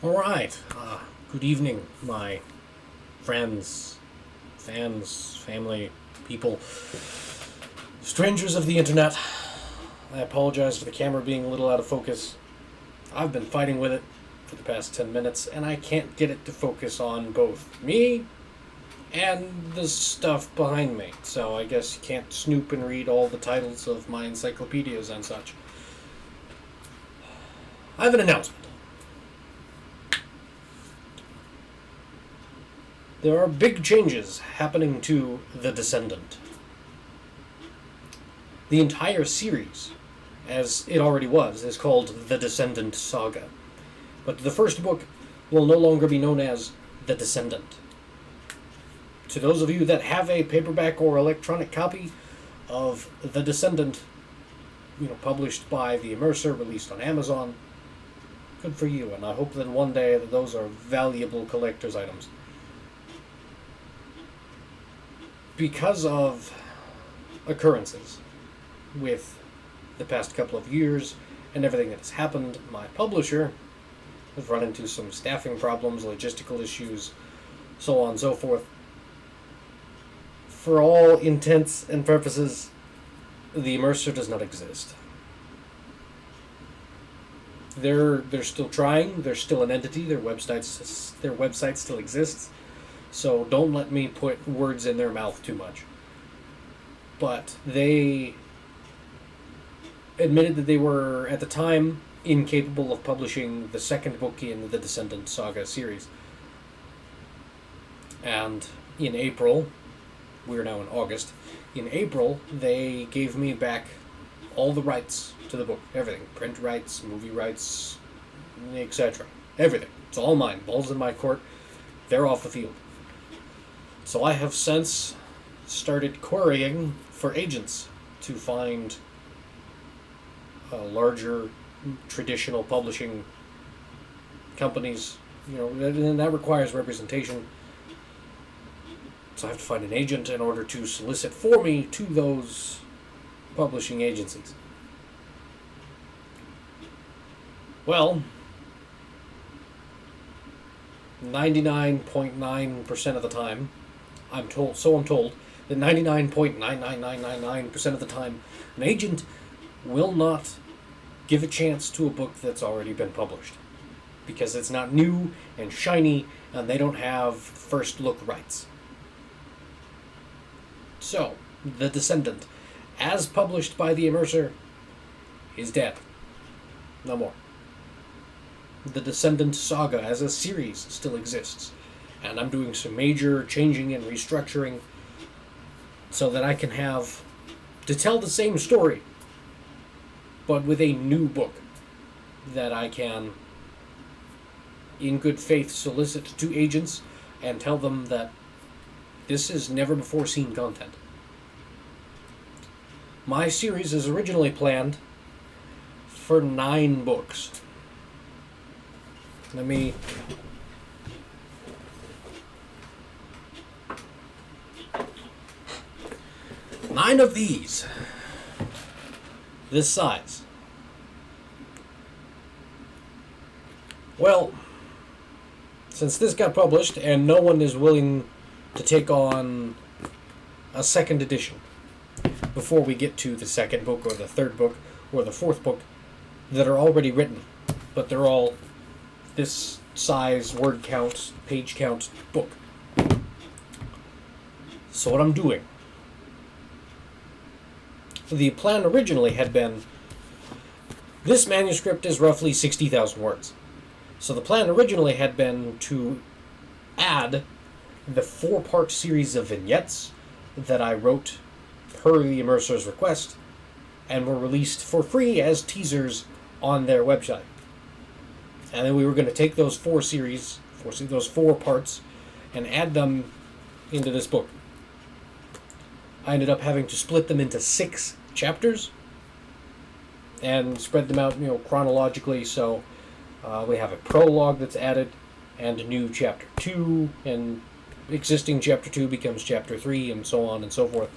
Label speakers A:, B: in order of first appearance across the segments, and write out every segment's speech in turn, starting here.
A: All right. Good evening, my friends, fans, family, people, strangers of the internet. I apologize for the camera being a little out of focus. I've been fighting with it for the past 10 minutes, and I can't get it to focus on both me and the stuff behind me. So I guess you can't snoop and read all the titles of my encyclopedias and such. I have an announcement. There are big changes happening to The Descendant. The entire series, as it already was, is called The Descendant Saga. But the first book will no longer be known as The Descendant. To those of you that have a paperback or electronic copy of The Descendant, published by the Immerser, released on Amazon, good for you, and I hope that one day that those are valuable collector's items. Because of occurrences with the past couple of years and everything that has happened, my publisher has run into some staffing problems, logistical issues, so on and so forth. For all intents and purposes, the Immerser does not exist. They're still trying. They're still an entity. Their website still exists. So don't let me put words in their mouth too much. But they admitted that they were, at the time, incapable of publishing the second book in the Descendant Saga series. And in April, we're now in August, in April, they gave me back all the rights to the book. Everything. Print rights, movie rights, etc. Everything. It's all mine. Ball's in my court. They're off the field. So I have since started querying for agents to find larger traditional publishing companies, and that requires representation. So I have to find an agent in order to solicit for me to those publishing agencies. Well, 99.9% of the time, I'm told that 99.99999% of the time, an agent will not give a chance to a book that's already been published. Because it's not new and shiny, and they don't have first look rights. So, The Descendant, as published by the Immerser, is dead. No more. The Descendant Saga as a series still exists. And I'm doing some major changing and restructuring so that I can have to tell the same story, but with a new book that I can, in good faith, solicit to agents and tell them that this is never before seen content. My series is originally planned for 9 books. Let me... Nine of these. This size. Well, since this got published and no one is willing to take on a second edition before we get to the second book or the third book or the fourth book that are already written, but they're all this size, word count, page count book. So what I'm doing, the plan originally had been, this manuscript is roughly 60,000 words. So the plan originally had been to add the 4-part series of vignettes that I wrote per the Immerser's request and were released for free as teasers on their website. And then we were going to take those 4 parts, and add them into this book. I ended up having to split them into 6 chapters and spread them out, chronologically. So we have a prologue that's added, and a new chapter 2, and existing chapter 2 becomes chapter 3, and so on and so forth.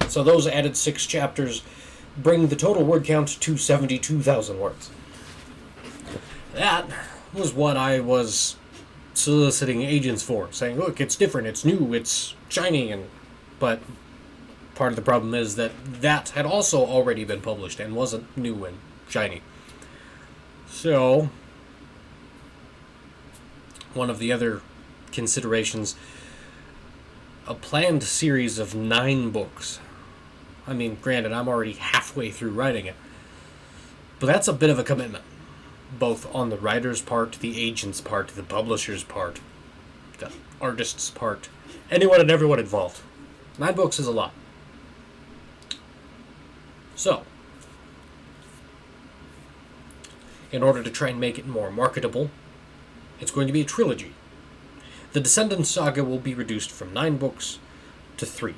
A: So those added 6 chapters bring the total word count to 72,000 words. That was what I was soliciting agents for, saying, look, it's different, it's new, it's shiny, but part of the problem is that that had also already been published and wasn't new and shiny. So, one of the other considerations, a planned series of 9 books. I mean, granted, I'm already halfway through writing it, but that's a bit of a commitment, both on the writer's part, the agent's part, the publisher's part, the artist's part, anyone and everyone involved. 9 books is a lot. So, in order to try and make it more marketable, it's going to be a trilogy. The Descendant saga will be reduced from 9 books to 3.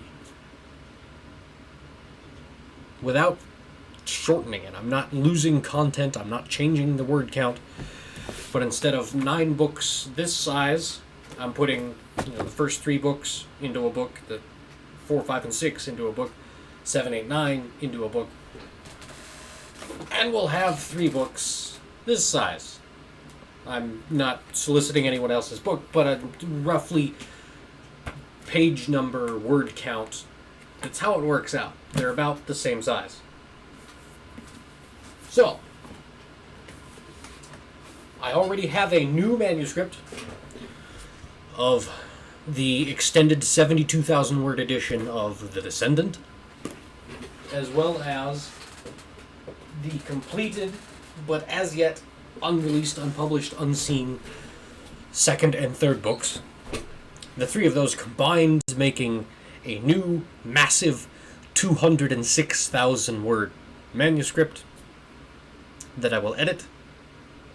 A: Without shortening it. I'm not losing content, I'm not changing the word count, but instead of 9 books this size, I'm putting the first 3 books into a book, the 4, 5, and 6 into a book, 7, 8, 9 into a book, and we'll have 3 books this size. I'm not soliciting anyone else's book, but a roughly page number, word count, that's how it works out. They're about the same size. So, I already have a new manuscript of the extended 72,000 word edition of The Descendant, as well as the completed, but as yet unreleased, unpublished, unseen second and third books. The 3 of those combined making a new, massive 206,000 word manuscript that I will edit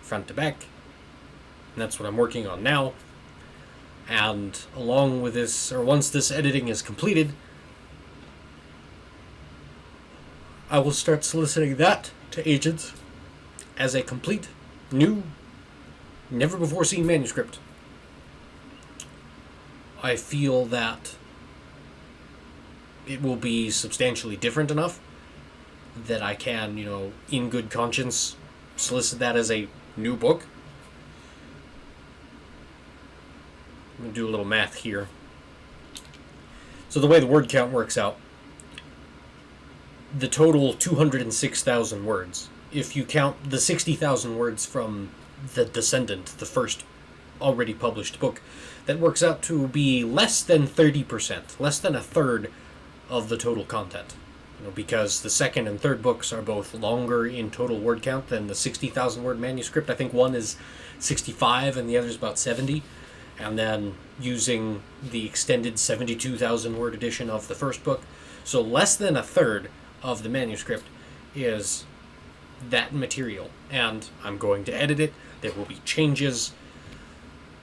A: front to back. And that's what I'm working on now. And along with this, or once this editing is completed, I will start soliciting that to agents as a complete, new, never before seen manuscript. I feel that it will be substantially different enough that I can, in good conscience, solicit that as a new book. I'm going to do a little math here. So the way the word count works out, the total 206,000 words, if you count the 60,000 words from The Descendant, the first already published book, that works out to be less than 30%, less than a third of the total content. Because the second and third books are both longer in total word count than the 60,000 word manuscript. I think one is 65 and the other is about 70. And then using the extended 72,000 word edition of the first book. So less than a third of the manuscript is that material. And I'm going to edit it. There will be changes,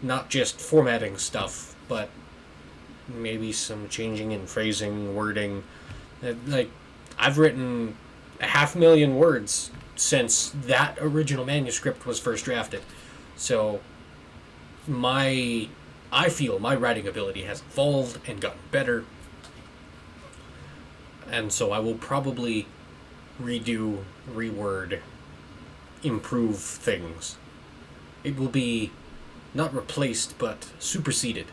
A: not just formatting stuff, but maybe some changing in phrasing, wording. Like, I've written 500,000 words since that original manuscript was first drafted. So I feel my writing ability has evolved and gotten better. And so I will probably redo, reword, improve things. It will be not replaced, but superseded.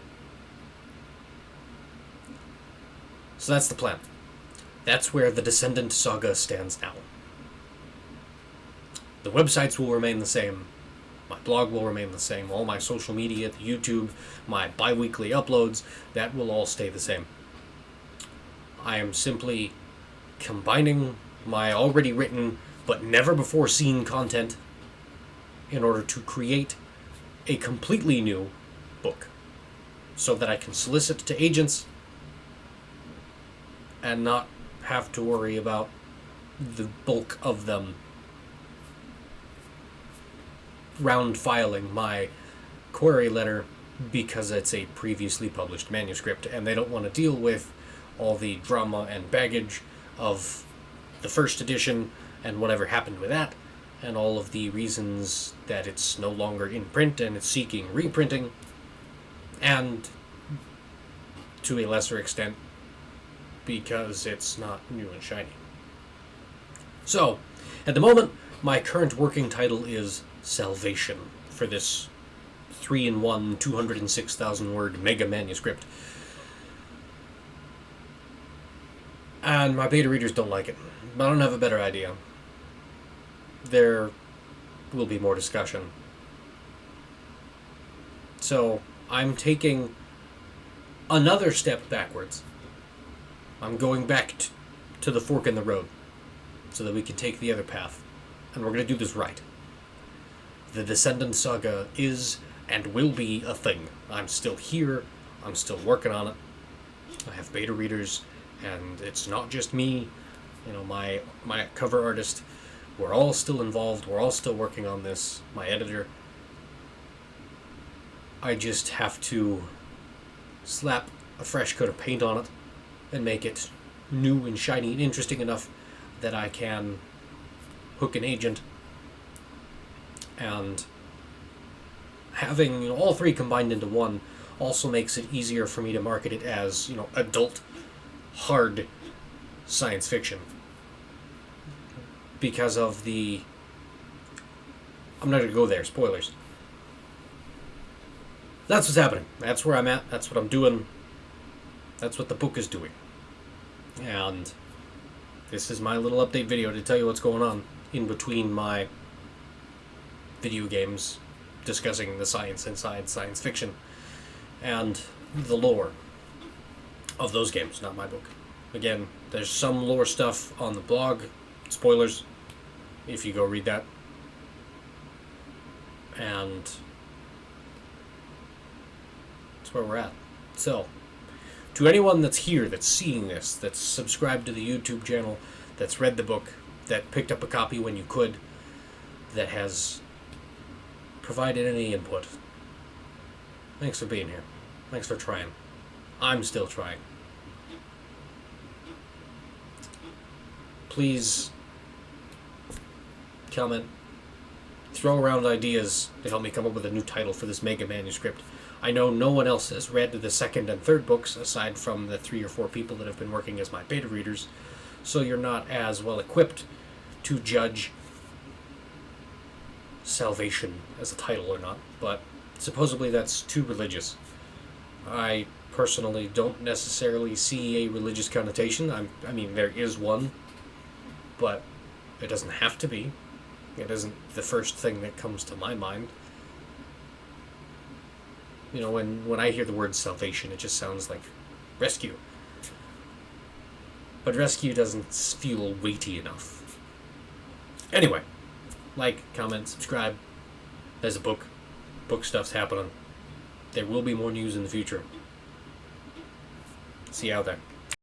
A: So that's the plan. That's where the Descendant saga stands now. The websites will remain the same. My blog will remain the same. All my social media, the YouTube, my bi-weekly uploads, that will all stay the same. I am simply combining my already written but never before seen content in order to create a completely new book so that I can solicit to agents and not have to worry about the bulk of them round filing my query letter because it's a previously published manuscript and they don't want to deal with all the drama and baggage of the first edition and whatever happened with that and all of the reasons that it's no longer in print and it's seeking reprinting, and to a lesser extent because it's not new and shiny. So, at the moment, my current working title is salvation for this 3-in-1, 206,000 word mega manuscript. And my beta readers don't like it. I don't have a better idea. There will be more discussion. So I'm taking another step backwards. I'm going back to the fork in the road so that we can take the other path. And we're going to do this right. The Descendant saga is and will be a thing. I'm still here. I'm still working on it. I have beta readers, and it's not just me. You know, my cover artist. We're all still involved. We're all still working on this. My editor. I just have to slap a fresh coat of paint on it and make it new and shiny and interesting enough that I can hook an agent. And having, you know, all three combined into one also makes it easier for me to market it as, you know, adult, hard science fiction. Because of the... I'm not going to go there, spoilers. That's what's happening. That's where I'm at. That's what I'm doing. That's what the book is doing. And this is my little update video to tell you what's going on in between my video games discussing the science inside science fiction and the lore of those games, not my book. Again, there's some lore stuff on the blog. Spoilers, if you go read that. And that's where we're at. So, to anyone that's here, that's seeing this, that's subscribed to the YouTube channel, that's read the book, that picked up a copy when you could, that has provided any input, thanks for being here. Thanks for trying. I'm still trying. Please comment, throw around ideas to help me come up with a new title for this mega manuscript. I know no one else has read the second and third books, aside from the 3 or 4 people that have been working as my beta readers, so you're not as well equipped to judge salvation as a title or not, but supposedly that's too religious. I personally don't necessarily see a religious connotation. I mean, there is one, but it doesn't have to be. It isn't the first thing that comes to my mind. You know, when I hear the word salvation, it just sounds like rescue. But rescue doesn't feel weighty enough. Anyway, like, comment, subscribe. There's a book. Book stuff's happening. There will be more news in the future. See you out there.